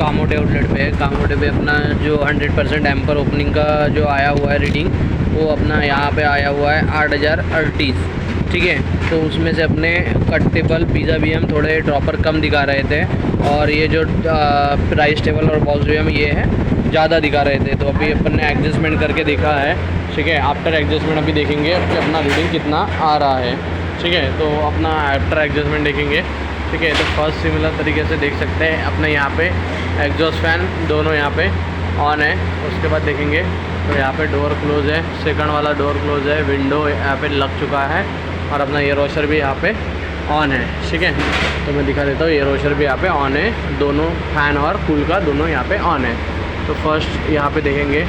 Kamothe outlet पे है। कामोटे पे अपना जो 100% एम्पर ओपनिंग का जो आया हुआ है रीडिंग, वो अपना यहाँ पे आया हुआ है 8038, ठीक है। तो उसमें से अपने कट टेबल पिज़्ज़ा भी हम थोड़े ड्रॉपर कम दिखा रहे थे, और ये जो प्राइस टेबल और बॉक्स भी हम ये है ज़्यादा दिखा रहे थे। तो अभी अपन ने एडजस्टमेंट करके देखा है, ठीक है। आफ्टर एडजस्टमेंट अभी देखेंगे कि अपना रीडिंग कितना आ रहा है, ठीक है। तो अपना आफ्टर एडजस्टमेंट देखेंगे, ठीक है। तो फर्स्ट सिमिलर तरीके से देख सकते हैं अपने यहाँ पे एग्जॉस्ट फैन दोनों यहाँ पे ऑन है। उसके बाद देखेंगे तो यहाँ पे डोर क्लोज है, सेकंड वाला डोर क्लोज है, विंडो यहाँ पे लग चुका है, और अपना एयर वॉशर भी यहाँ पे ऑन है, ठीक है। तो मैं दिखा देता हूँ, एयर वॉशर भी यहाँ पे ऑन है, दोनों फैन और कूल का दोनों यहाँ पे ऑन है। तो फर्स्ट यहाँ पे देखेंगे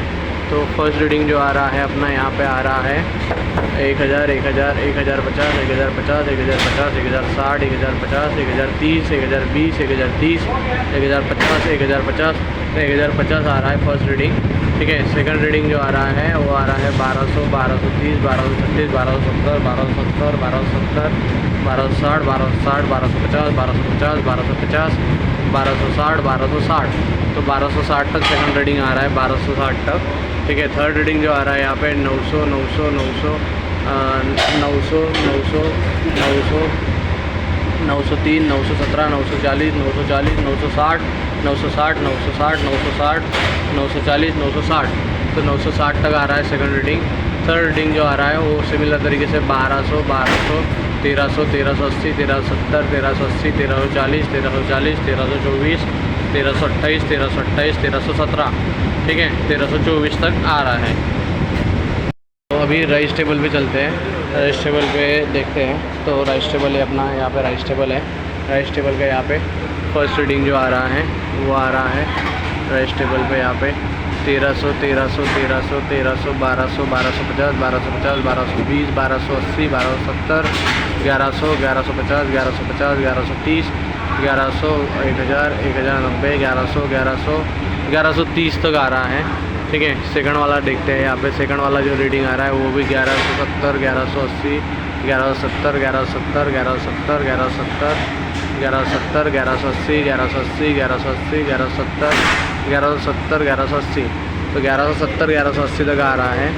तो फर्स्ट रीडिंग जो आ रहा है अपना यहाँ पे आ रहा है 1000, 1000, 1050, 1050, 1050, 1060, 1050, 1030, 1020, 1030, 1050, 1050, 1050 आ रहा है फर्स्ट रीडिंग, ठीक है। सेकंड रीडिंग जो आ रहा है वो आ रहा है 1200, 1230, 1236, 1270, 1270, 1270, 1260, 1260, 1250, 1250, 1250, 1260, 1260। तो 1260 तक सेकंड रीडिंग आ रहा है, 1260 तक, ठीक है। थर्ड रीडिंग जो आ रहा है यहाँ पे 900, 900, 900, 900, 900, 900, 903, 917, 940, 940, 960, 960, 960, 960, 940, 960। तो 960 तक आ रहा है सेकंड रीडिंग। थर्ड रीडिंग जो आ रहा है वो सिमिलर तरीके से 1200, 1200, 1300, 1380, 1370, 1380, 1340, 1340, 1324, 1328, 1328, 1317, ठीक है। 1324 तक आ रहा है। तो अभी राइस टेबल पे चलते हैं, राइस टेबल पे देखते हैं। तो राइस टेबल है अपना, यहाँ पे राइस टेबल है। राइस टेबल का यहाँ पे फर्स्ट रीडिंग जो आ रहा है वो आ रहा है राइस टेबल पे यहाँ पे 1300, 1300, 1300, 1300, 1200, 1250, 1250, 1220, 1280, 1270, 1100, 1150, 1150, 1130, 1100, 1000, 1090, 1100, 1100, 1130 तक आ रहा है, ठीक है। सेकंड वाला देखते हैं यहाँ पे। सेकंड वाला जो रीडिंग आ रहा है वो भी 1170, 1180, 1170, 1170, 1170, 1170, 1170, 1180, 1180, 1180, 1170, 1170, 1180। तो 1170, 1180 तक आ रहा है,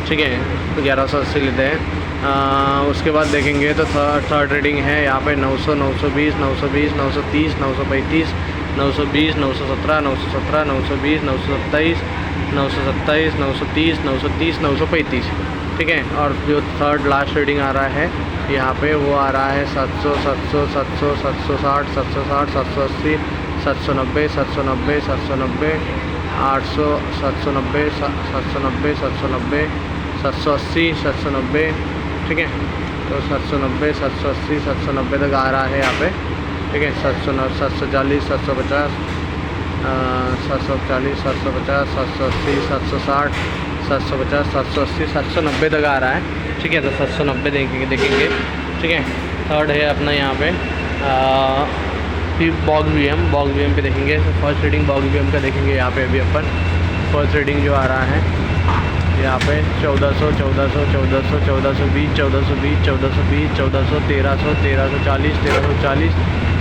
ठीक है। तो 1180 लेते हैं। उसके बाद देखेंगे तो थर्ड रीडिंग है यहाँ पे 900, 920, 920, 930, 935, 920, 917, 917, 920, 927, 927, 930, 930, 935, ठीक है। और जो थर्ड लास्ट रीडिंग आ रहा है यहाँ पे वो आ रहा है 700, 700, 700, 760, 760, 780, 790, 790, 790, 800, 790, 790, 790, 780, 790, ठीक है। तो 790, 780, 790 तक आ रहा है यहाँ पे, ठीक है। 740, 750, 740, 750, 780, 760, 750, 780, 790 तक आ रहा है, ठीक है। तो 790 देखेंगे, ठीक है। थर्ड है अपना यहाँ पे बॉक्स वीएम पे देखेंगे। तो फर्स्ट रीडिंग बॉक्स वीएम का देखेंगे यहाँ पे। अभी अपन फर्स्ट रीडिंग जो आ रहा है यहाँ पे 1400, 1400, 1400, 1420, 1420, 1420, 1400, 1300, 1340, 1340,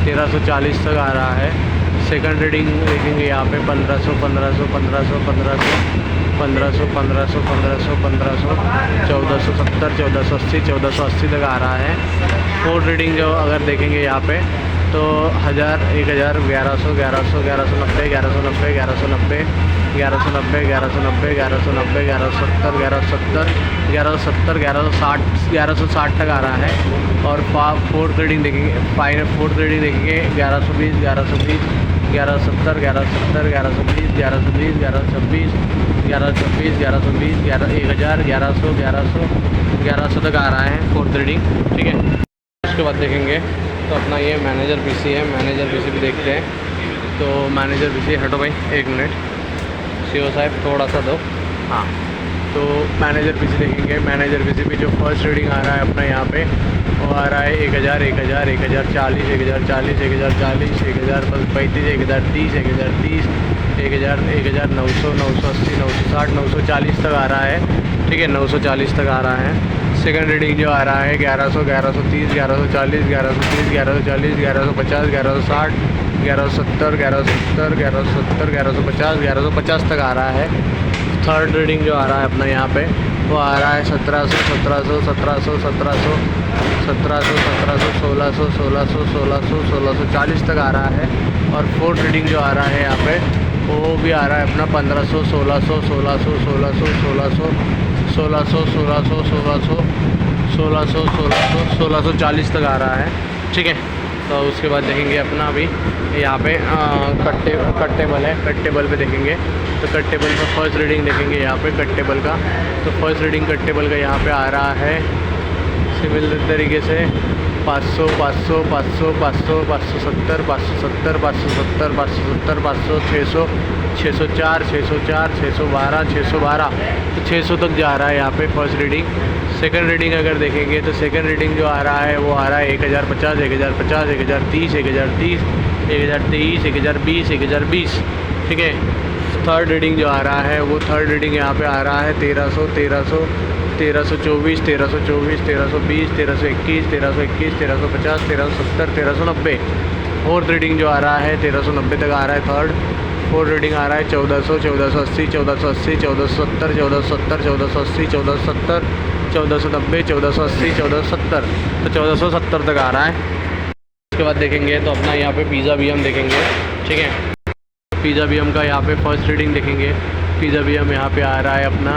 1340 तक आ रहा है। सेकंड रीडिंग देखेंगे यहाँ पे 1500, 1500, 1500, 1500, 1500, 1500, 1500, 1500, 1470, 1480, 1480 तक आ रहा है। फोर्थ रीडिंग जो अगर देखेंगे यहाँ पे तो 1000, 1000, 1100, 1100, 1190, 1190, 1190, 1190, 1190, 1190, 1170, 1170, 1170, 1160, 1160 तक आ रहा है। और फोर्थ रीडिंग देखेंगे, फोर्थ रीडिंग देखेंगे 1120, 1120, 1170, 1170, 1120, 1120, 1126, 1126, 1120, 1000, 1100, 1100, 1100 तक आ रहा है फोर्थ रीडिंग, ठीक है। उसके बाद देखेंगे तो अपना ये मैनेजर पीसी है। मैनेजर पीसी भी देखते हैं। तो मैनेजर पीसी, हटो भाई 1 मिनट, सीओ साहब थोड़ा सा दो, हाँ। तो मैनेजर पीसी देखेंगे। मैनेजर पीसी भी जो फर्स्ट रीडिंग आ रहा है अपना यहाँ पे वो आ रहा है 1000, 1000, 1040, 1040, 1040, 1035, 1030, 1030, 1000, 1900, 980, 960, 940 तक आ रहा है, ठीक है। 940 तक आ रहा है। सेकंड रीडिंग जो आ रहा है 1100, 1130, 1140, 1130, 1140, 1150, 1160, 1170, 1170, 1170, 1150, 1150 तक आ रहा है। थर्ड रीडिंग जो आ रहा है अपना यहाँ पे वो आ रहा है 1700, 1700, 1700, 1700, 1700, 1700, 1600, 1600, 1600, 1640 तक आ रहा है। और फोर्थ रीडिंग जो आ रहा है यहाँ पे वो भी आ रहा है अपना 1500, 1600, 1600, 1600, 1600, 1600, 1600, 1600, 1600, 1600, 1640 तक आ रहा है। ठीक है, तो उसके बाद देखेंगे अपना अभी यहाँ पे कट टेबल है। कट टेबल पे देखेंगे तो कट टेबल का फर्स्ट रीडिंग देखेंगे यहाँ पे कट टेबल का। तो फर्स्ट रीडिंग कट टेबल का यहाँ पे आ रहा है सिमिलर तरीके से 500, 500, 500, 500, 570, 570, 570, 570, 500, 600, 604, 604, 612, 612, तो 600 तक जा रहा है यहाँ पे फर्स्ट रीडिंग। सेकंड रीडिंग अगर देखेंगे तो सेकंड रीडिंग जो आ रहा है वो आ रहा है 1050, 1050, 1030, 1030, 1023, 1020, 1020। ठीक है, थर्ड रीडिंग जो आ रहा है वो थर्ड रीडिंग यहाँ पे आ रहा है 1300, 1300, 1324, 1324, 1320, 1321, 1321, 1350, 1370, 1390। फोर्थ रीडिंग जो आ रहा है 1390 तक आ रहा है थर्ड। फोर्थ रीडिंग आ रहा है 1400, 1480, 1480, 1470, 1470, 1480, 1470, 1490, 1480, 1470, तो 1470 तक आ रहा है। उसके बाद देखेंगे तो अपना यहाँ पे पिज़्ज़ा BM देखेंगे। ठीक है, पिज़्ज़ा BM का यहाँ पे फर्स्ट रीडिंग देखेंगे। पिज़्ज़ा BM यहाँ पे आ रहा है अपना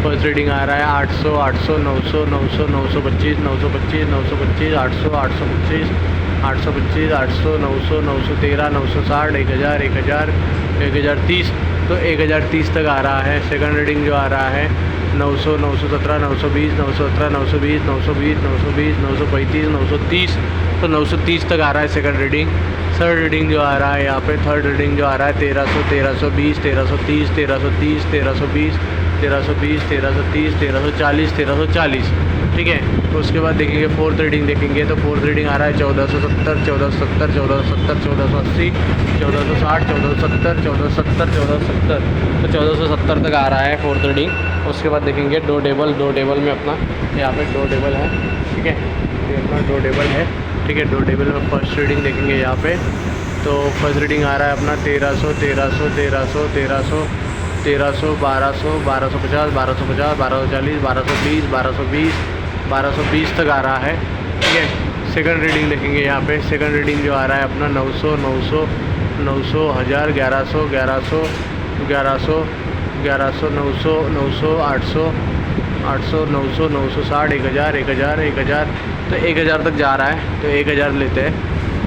फर्स्ट रीडिंग आ रहा है 800, 800, 900, 900, 925, 925, 925, 800, 825, 825, 800, 900, 913, 960, 1000, 1000, 1030, तो 1030 तक आ रहा है। सेकंड रीडिंग जो आ रहा है 900, 917, 920, 917, 920, 920, 920, 935, 930, तो 930 तक आ रहा है सेकंड रीडिंग। थर्ड रीडिंग जो आ रहा है यहाँ पे थर्ड रीडिंग जो आ रहा है 1300, 1320, 1330, 1330, 1320, 1320, 1330, 1340, 1340। ठीक है, तो उसके बाद देखेंगे फोर्थ रीडिंग देखेंगे तो फोर्थ रीडिंग आ रहा है 1470, 1470, 1470, 1480, 1460, 1470, 1470, 1470, तो 1470 तक आ रहा है फोर्थ रीडिंग। उसके बाद देखेंगे दो टेबल में अपना यहाँ पे दो टेबल है। ठीक है, ये अपना दो टेबल है। ठीक है, दो टेबल में फर्स्ट रीडिंग देखेंगे यहाँ पे तो फर्स्ट रीडिंग आ रहा है अपना 1300, 1300, 1300, 1300, 1300, 1200, 1250, 1250, 1240, 1220, 1220, 1220 तक आ रहा है। ठीक है, सेकंड रीडिंग देखेंगे यहाँ पे सेकंड रीडिंग जो आ रहा है अपना 900, 900, 900, 1000, 1100, 1100, 1100, 1100, 900, 900, 800, 800, 900, 960, 1000, 1000, 1000, तो 1000 तक जा रहा है, तो 1000 लेते हैं।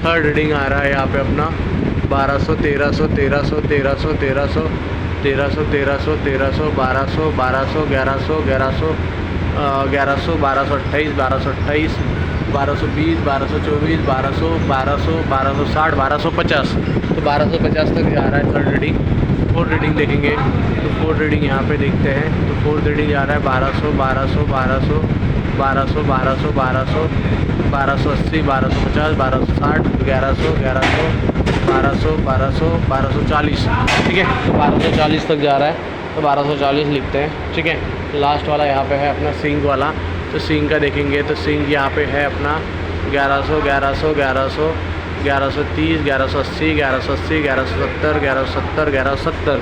थर्ड रीडिंग आ रहा है यहाँ पे अपना 1200, 1300, 1300, 1300, 1300, 1300, 1300, 1300, 1200, 1200, 1100, 1100, 1100, 1228, 1228, 1220, 1224, 1200, 1200, 1260, 1250, तो 1250 तक जा रहा है थर्ड रीडिंग। फोर्थ रीडिंग देखेंगे तो फोर्थ रीडिंग यहाँ पे देखते हैं तो फोर्थ रीडिंग जा रहा है 1200, 1200, 1200, 1200, 1200, 1200, 1280, 1250, 1260, 1100, 1100, 1200, 1200, 1240। ठीक है, तो 1240 तक जा रहा है, तो 1240 लिखते हैं। ठीक है, लास्ट वाला यहाँ पे है अपना सिंक वाला, तो सिंक का देखेंगे तो सिंक यहाँ पे है अपना 1100, 1100, 1100, 1130, 1180, 1180, 1170, 1170, 1170।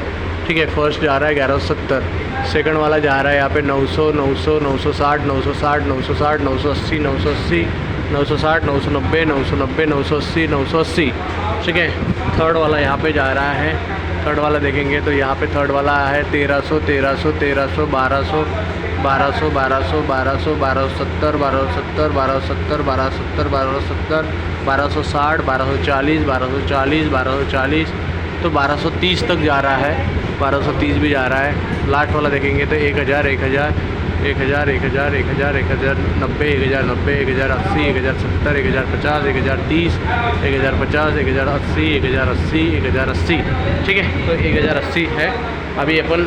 ठीक है, फर्स्ट जा रहा है 1170। सेकंड वाला जा रहा है यहाँ पे 900, 900, 960, 960, 960, 980, 980, 960, 990, 990, 980, 980। ठीक है, थर्ड वाला यहाँ पे जा रहा है। थर्ड वाला देखेंगे तो यहाँ पे थर्ड वाला है 1300, 1300, 1300, 1200, 1200, 1200, 1200, 1270, 1270, 1270, 1270, 1270, 1260, 1240, 1240, 1240, तो 1230 तक जा रहा है। 1230 भी जा रहा है। लास्ट वाला देखेंगे तो 1000, 1000, 1000, 1000, 1000, 1090, 1090, 1080, 1070, 1050, 1030, 1050, 1080, 1080, 1080। ठीक है, तो 1080 है। अभी अपन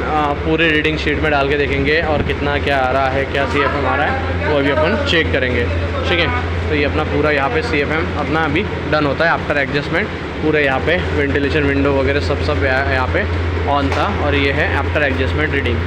पूरे रीडिंग शीट में डाल के देखेंगे और कितना क्या आ रहा है, क्या CFM आ रहा है वो अभी अपन चेक करेंगे। ठीक है, तो ये अपना पूरा यहाँ पे CFM अपना अभी डन होता है आफ्टर एडजस्टमेंट। पूरे यहाँ पे वेंटिलेशन विंडो वगैरह सब यहाँ पे ऑन था और ये है आफ्टर एडजस्टमेंट रीडिंग।